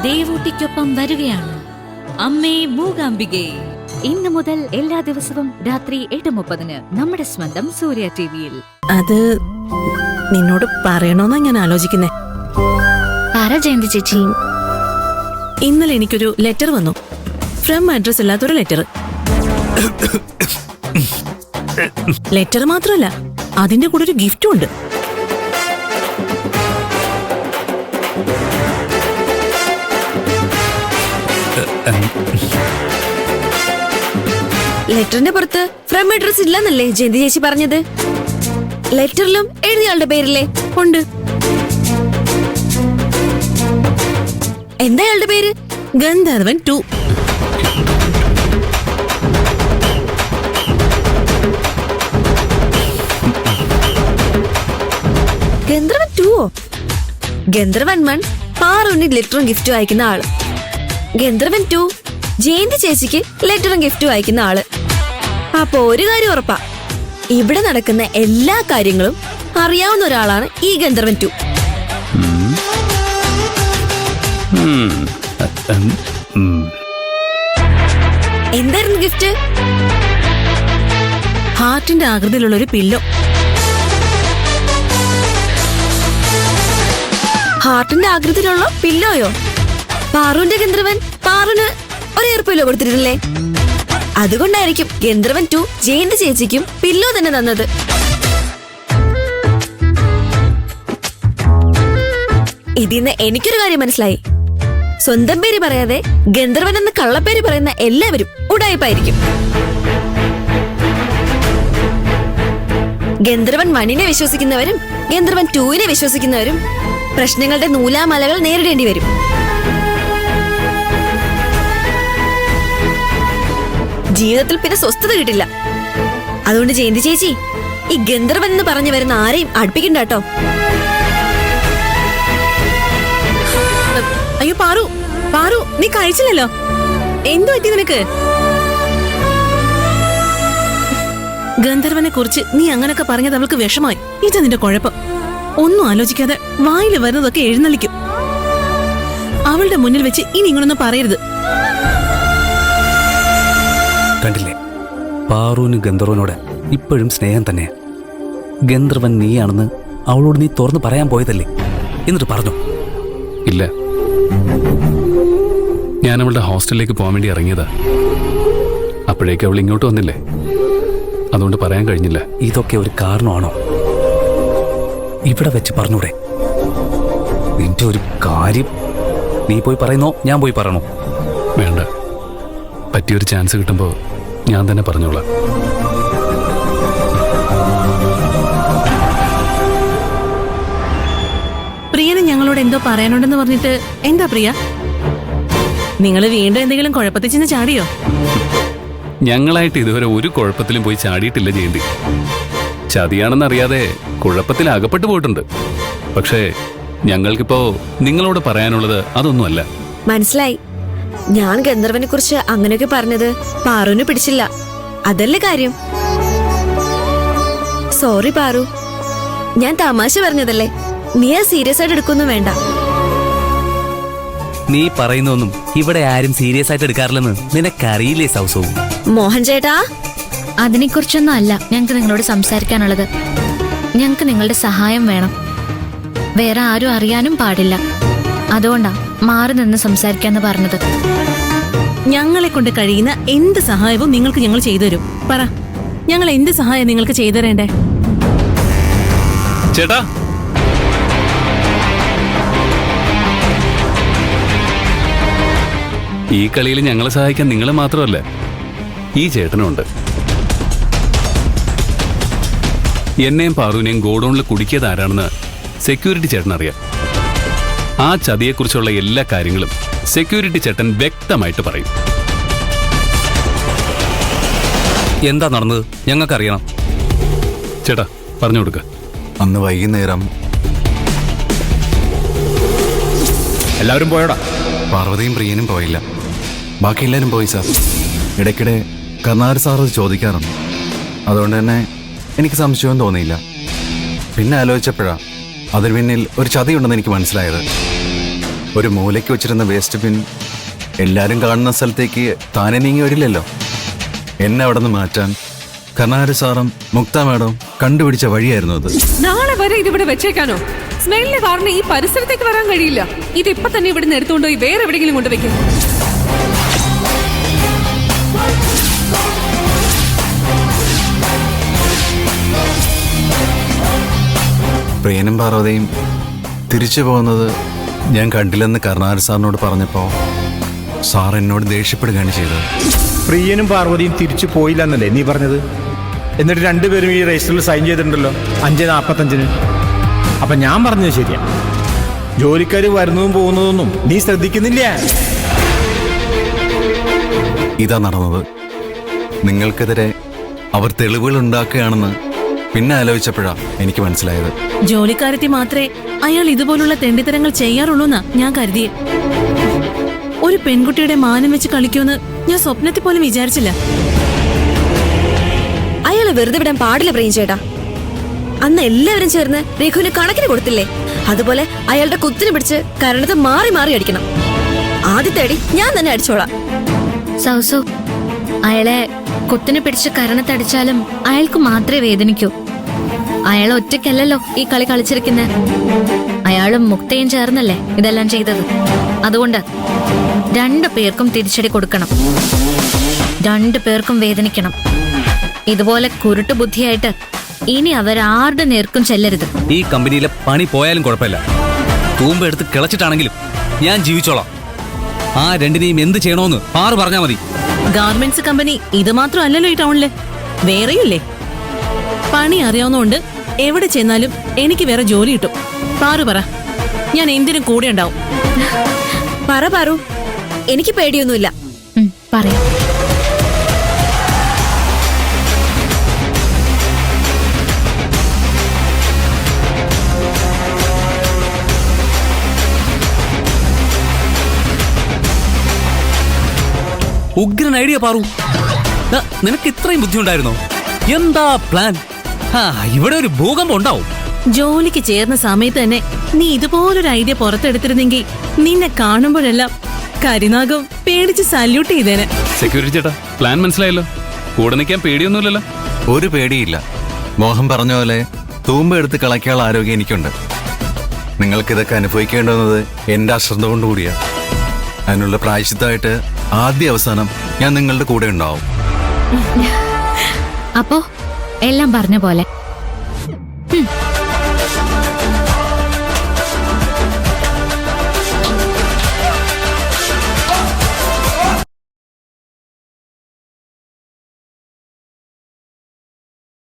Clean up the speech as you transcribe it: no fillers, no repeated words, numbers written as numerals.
ദേവൂട്ടിക്കൊപ്പം വരികയാണ് അമ്മേ മൂകാംബികെ. ഇന്നു മുതൽ എല്ലാ ദിവസവും രാത്രി 8:30 നമ്മുടെ സ്വന്തം സൂര്യ ടിവിയിൽ. അത് നിന്നോട് പറയണോന്നാ ഞാൻ ആലോചിക്കുന്നേ. പറ ജയന്തി ചേച്ചി. ഇന്നലെ എനിക്കൊരു ലെറ്റർ വന്നു. ഫ്രം അഡ്രസ് ഇല്ലാത്തൊരു ലെറ്റർ. ലെറ്റർ മാത്രമല്ല, അതിന്റെ കൂടെ ഒരു ഗിഫ്റ്റും ഉണ്ട്. ലെറ്ററിന്റെ പുറത്ത് ഫ്രം അഡ്രസ് ഇല്ലെന്നല്ലേ ജയന്തി ചേച്ചി പറഞ്ഞത്? ലെറ്ററിലും എഴുതിയാളുടെ പേരില്ലേ? ഉണ്ട്. എന്താ അയാളുടെ പേര്? ഗന്ധർവൻ 2. ഗന്ധർവൻ 2ഓ? ഗന്ധർവൻ 1 പാറുവിന് ലെറ്ററും ഗിഫ്റ്റും അയക്കുന്ന ആള്. ഗന്ധർവൻ 2 ജയന്തി ചേച്ചിക്ക് ലെറ്ററും ഗിഫ്റ്റും അയക്കുന്ന ആള്. അപ്പൊ ഒരു കാര്യം ഉറപ്പാ, ഇവിടെ നടക്കുന്ന എല്ലാ കാര്യങ്ങളും അറിയാവുന്ന ഒരാളാണ് ഈ ഗന്ധർവൻ 2. എന്തായിരുന്നു ഗിഫ്റ്റ്? ഹാർട്ടിന്റെ ആകൃതിയിലുള്ള ഒരു പില്ലോ. ഹാർട്ടിന്റെ ആകൃതിയിലുള്ള പില്ലോയോ? പാറുവിന്റെ ഗന്ധർവൻ പാറുവിന് ഒരു ഏർപ്പില്ലോ കൊടുത്തിരുന്നില്ലേ? അതുകൊണ്ടായിരിക്കും ഗന്ധർവൻ 2 ജയന്തി ചേച്ചിക്കും പില്ലോ തന്നെ തന്നത്. ഇതിന്ന് എനിക്കൊരു കാര്യം മനസ്സിലായി. സ്വന്തം പേര് പറയാതെ ഗന്ധർവൻ എന്ന കള്ളപ്പേര് പറയുന്ന എല്ലാവരും ഉടായിപ്പായിരിക്കും. ഗന്ധർവൻ 1നെ വിശ്വസിക്കുന്നവരും ഗന്ധർവൻ 2നെ വിശ്വസിക്കുന്നവരും പ്രശ്നങ്ങളുടെ നൂലാമലകൾ നേരിടേണ്ടി വരും. ജീവിതത്തിൽ പിന്നെ സ്വസ്ഥത കിട്ടില്ല. അതുകൊണ്ട് ജയന്തി ചേച്ചി, ഈ ഗന്ധർവൻ എന്ന് പറഞ്ഞു വരുന്ന ആരെയും അടുപ്പിക്കണ്ട കേട്ടോ. അയ്യോ പാറു, പാറു നീ കഴിച്ചില്ലല്ലോ. എന്തു പറ്റി നിനക്ക്? ഗന്ധർവനെ കുറിച്ച് നീ അങ്ങനൊക്കെ പറഞ്ഞത് അവൾക്ക് വിഷമായി. ഇത് നിന്റെ കുഴപ്പം. ഒന്നും ആലോചിക്കാതെ വായിൽ വരുന്നതൊക്കെ എഴുന്നള്ളിക്കും. അവളുടെ മുന്നിൽ വെച്ച് ഇനി ഇങ്ങനൊന്നും പറയരുത്. കണ്ടില്ലേ, പാറുവിന് ഗന്ധർവനോട് ഇപ്പോഴും സ്നേഹം തന്നെയാ. ഗന്ധർവൻ നീയാണെന്ന് അവളോട് നീ തുറന്നു പറയാൻ പോയതല്ലേ? എന്നിട്ട് പറഞ്ഞു? ഇല്ല, ഞാൻ അവളുടെ ഹോസ്റ്റലിലേക്ക് പോകാൻ വേണ്ടി ഇറങ്ങിയതാ. അപ്പോഴേക്ക് അവൾ ഇങ്ങോട്ട് വന്നില്ലേ, അതുകൊണ്ട് പറയാൻ കഴിഞ്ഞില്ല. ഇതൊക്കെ ഒരു കാരണമാണോ? ഇവിടെ വെച്ച് പറഞ്ഞൂടെ? നിന്റെ ഒരു കാര്യം നീ പോയി പറയുന്നോ ഞാൻ പോയി പറയണോ? വേണ്ട, പറ്റിയൊരു ചാൻസ് കിട്ടുമ്പോൾ ഞാൻ തന്നെ പറഞ്ഞോളാം. പ്രിയന് ഞങ്ങളോട് എന്തോ പറയാനുണ്ടെന്ന് പറഞ്ഞിട്ട് എന്താ പ്രിയ? നിങ്ങൾ വീണ്ടും എന്തെങ്കിലും കുഴപ്പത്തിൽ ചെന്ന് ചാടിയോ? ഞങ്ങളായിട്ട് ഇതുവരെ ഒരു കുഴപ്പത്തിലും പോയി ചാടിയിട്ടില്ല ജയന്തി. ചതിയാണെന്നറിയാതെ കുഴപ്പത്തിൽ അകപ്പെട്ടു പോയിട്ടുണ്ട്. പക്ഷേ ഞങ്ങൾക്കിപ്പോ നിങ്ങളോട് പറയാനുള്ളത് അതൊന്നുമല്ല. മനസ്സിലായി. ഞാൻ ഗന്ധർവനെ കുറിച്ച് അങ്ങനെയൊക്കെ പറഞ്ഞത് പാറുവിന് പിടിച്ചില്ല. അതല്ലേ കാര്യം. സോറി പാറു, ഞാൻ തമാശ പറഞ്ഞതല്ലേ. നീ അത് സീരിയസ് ആയിട്ട് എടുക്കൊന്നും വേണ്ട. നീ പറയുന്നൊന്നും ഇവിടെ ആരും സീരിയസ് ആയിട്ട് എടുക്കാറില്ലെന്ന് നിനക്കറിയില്ലേ സൗസവും? മോഹൻ ചേട്ടാ, അതിനെക്കുറിച്ചൊന്നും അല്ല ഞങ്ങൾക്ക് നിങ്ങളോട് സംസാരിക്കാനുള്ളത്. ഞങ്ങൾക്ക് നിങ്ങളുടെ സഹായം വേണം. വേറെ ആരും അറിയാനും പാടില്ല. അതുകൊണ്ടാ മാറി നിന്ന് സംസാരിക്കാന്ന് പറഞ്ഞത്. ഞങ്ങളെ കൊണ്ട് കഴിയുന്ന എന്ത് സഹായവും നിങ്ങൾക്ക് ഞങ്ങൾ ചെയ്തു തരും. പറ, ഞങ്ങൾ എന്ത് സഹായം നിങ്ങൾക്ക് ചെയ്തു തരേണ്ടേ? ചേട്ടാ, ഈ കളിയിൽ ഞങ്ങളെ സഹായിക്കാൻ നിങ്ങൾ മാത്രമല്ല, ഈ ചേട്ടനുണ്ട്. എന്നെയും പാറുവിനെയും ഗോഡൌണിൽ കുടുക്കിയത് ആരാണെന്ന് സെക്യൂരിറ്റി ചേട്ടനറിയാം. ആ ചതിയെക്കുറിച്ചുള്ള എല്ലാ കാര്യങ്ങളും സെക്യൂരിറ്റി ചേട്ടൻ വ്യക്തമായിട്ട് പറയും. എന്താ നടന്നത് ഞങ്ങൾക്കറിയണം. ചേട്ടാ പറഞ്ഞു കൊടുക്ക. അന്ന് വൈകുന്നേരം എല്ലാവരും പോയോടാ? പാർവതിയും പ്രിയനും പോയില്ല, ബാക്കി എല്ലാവരും പോയി സാർ. ഇടയ്ക്കിടെ കർണാട് സാർ അത് ചോദിക്കാറുണ്ട്. അതുകൊണ്ട് തന്നെ എനിക്ക് സംശയവും തോന്നിയില്ല. പിന്നെ ആലോചിച്ചപ്പോഴാ അതിന് പിന്നിൽ ഒരു ചതിയുണ്ടെന്ന് എനിക്ക് മനസ്സിലായത്. ഒരു മൂലയ്ക്ക് വെച്ചിരുന്ന വേസ്റ്റ് ബിൻ എല്ലാരും കാണുന്ന സ്ഥലത്തേക്ക് താനെ നീങ്ങി വരില്ലല്ലോ. എന്നെ അവിടെ നിന്ന് മാറ്റാൻ കർണാടക സാറും മുക്ത മാഡം കണ്ടുപിടിച്ച വഴിയായിരുന്നു അത്. നാളെ വരെ ഇതിവിടെ വെച്ചേക്കാനോ? സ്മെല്ലിന് കാരണം ഈ പരിസരത്തേക്ക് വരാൻ കഴിയില്ല. ഇതിപ്പൊ തന്നെ ഇവിടെ നിന്ന് എടുത്തുകൊണ്ടുപോയി വേറെ എവിടെയെങ്കിലും കൊണ്ടുവയ്ക്കും. പ്രിയനും പാർവതിയും തിരിച്ചു പോകുന്നത് ഞാൻ കണ്ടില്ലെന്ന് കർണാടക സാറിനോട് പറഞ്ഞപ്പോൾ സാർ എന്നോട് ദേഷ്യപ്പെടുകയാണ് ചെയ്തത്. പ്രിയനും പാർവതിയും തിരിച്ചു പോയില്ലെന്നല്ലേ നീ പറഞ്ഞത്? എന്നിട്ട് രണ്ടുപേരും ഈ രജിസ്റ്ററിൽ സൈൻ ചെയ്തിട്ടുണ്ടല്ലോ 5:45. അപ്പം ഞാൻ പറഞ്ഞത് ശരിയാ. ജോലിക്കാർ വരുന്നതും പോകുന്നതൊന്നും നീ ശ്രദ്ധിക്കുന്നില്ല. ഇതാ നടന്നത്. നിങ്ങൾക്കെതിരെ അവർ തെളിവുകൾ ഉണ്ടാക്കുകയാണെന്ന് പിന്നെ ആലോചിച്ചപ്പോഴാ എനിക്ക് മനസ്സിലായത്. ജോലിക്കാരത്തി മാത്രമേ അയാൾ ഇതുപോലുള്ള തെണ്ടിത്തരങ്ങൾ ചെയ്യാറുള്ളൂന്നാ ഞാൻ കരുതിയെ. ഒരു പെൺകുട്ടിയുടെ മാനം വെച്ച് കളിക്കുമെന്ന് ഞാൻ സ്വപ്നത്തിൽ പോലും വിചാരിച്ചില്ല. അയാളെ വെറുതെ വിടാൻ പാടില്ല പ്രേം ചേട്ടാ. അന്ന് എല്ലാവരും ചേർന്ന് രഘുവിന് കണക്കിന് കൊടുത്തില്ലേ? അതുപോലെ അയാളുടെ കുത്തിന് പിടിച്ച് കരണത്ത് മാറി മാറി അടിക്കണം. ആദ്യത്തെ അടി ഞാൻ തന്നെ അടിച്ചോളാം. സൗസു, അയാളെ കുത്തിനെ പിടിച്ച് കരണത്തടിച്ചാലും അയാൾക്ക് മാത്രമേ വേദനിക്കൂ. അയാൾ ഒറ്റയ്ക്കല്ലല്ലോ ഈ കളി കളിച്ചിരിക്കുന്നത്. അയാളും മുക്തയും ചേർന്നല്ലേ ഇതെല്ലാം ചെയ്തത്. അതുകൊണ്ട് 2 പേർക്കും തിരിച്ചടി കൊടുക്കണം. 2 പേർക്കും വേദനിക്കണം. ഇതുപോലെ കുരുട്ടു ബുദ്ധിയായിട്ട് ഇനി അവരാരുടെ നേർക്കും ചെല്ലരുത്. ഈ കമ്പനിയിലെ പണി പോയാലും കുഴപ്പമില്ല. തൂമ്പ എടുത്ത് കിളച്ചിട്ടാണെങ്കിലും ഞാൻ ജീവിച്ചോളാം. ആ രണ്ടിനെയും എന്ത് ചെയ്യണോന്ന് പാറു പറഞ്ഞാ മതി. ഗാർമെന്റ്സ് കമ്പനി ഇത് മാത്രമല്ലല്ലോ ഈ ടൗണില്, വേറെയില്ലേ? പണി അറിയാവുന്നതുകൊണ്ട് എവിടെ ചെന്നാലും എനിക്ക് വേറെ ജോലി കിട്ടും. പാറു പറ, ഞാൻ എന്തിനും കൂടെ ഉണ്ടാവും. പറ പാറു, എനിക്ക് പേടിയൊന്നുമില്ല. പറയാം. ഉഗ്രൻ ഐഡിയ പാറു. നിനക്ക് ഇത്രയും ബുദ്ധി ഉണ്ടായിരുന്നോ? എന്താ പ്ലാൻ? ഇവിടെ ഒരു ഭൂകമ്പം ഉണ്ടാവും. ജോലിക്ക് ചേർന്ന സമയത്ത് തന്നെ നീ ഇതുപോലൊരു ഐഡിയ പുറത്തെടുത്തിരുന്നെങ്കിൽ നിന്നെ കാണുമ്പോഴെല്ലാം കരിനാഗം പേടിച്ച് സല്യൂട്ട് ചെയ്തേനെ. സെക്യൂരിറ്റി ചേട്ടാ, പ്ലാൻ മനസ്സിലായല്ലോ. കൂടെ നിൽക്കാൻ പേടിയൊന്നുമില്ലല്ലോ. ഒരു പേടിയില്ല. മോഹൻ പറഞ്ഞ പോലെ തൂമ്പ എടുത്ത് കളയ്ക്കാനുള്ള ആരോഗ്യം എനിക്കുണ്ട്. നിങ്ങൾക്കിതൊക്കെ അനുഭവിക്കേണ്ടുന്നത് എൻ്റെ അശ്രദ്ധ കൊണ്ടുകൂടിയാണ്. അതിനുള്ള പ്രായശ്ചിത്തമായിട്ട് ആദ്യ അവസാനം ഞാൻ നിങ്ങളുടെ കൂടെ ഉണ്ടാവും. അപ്പോ എല്ലാം പറഞ്ഞ പോലെ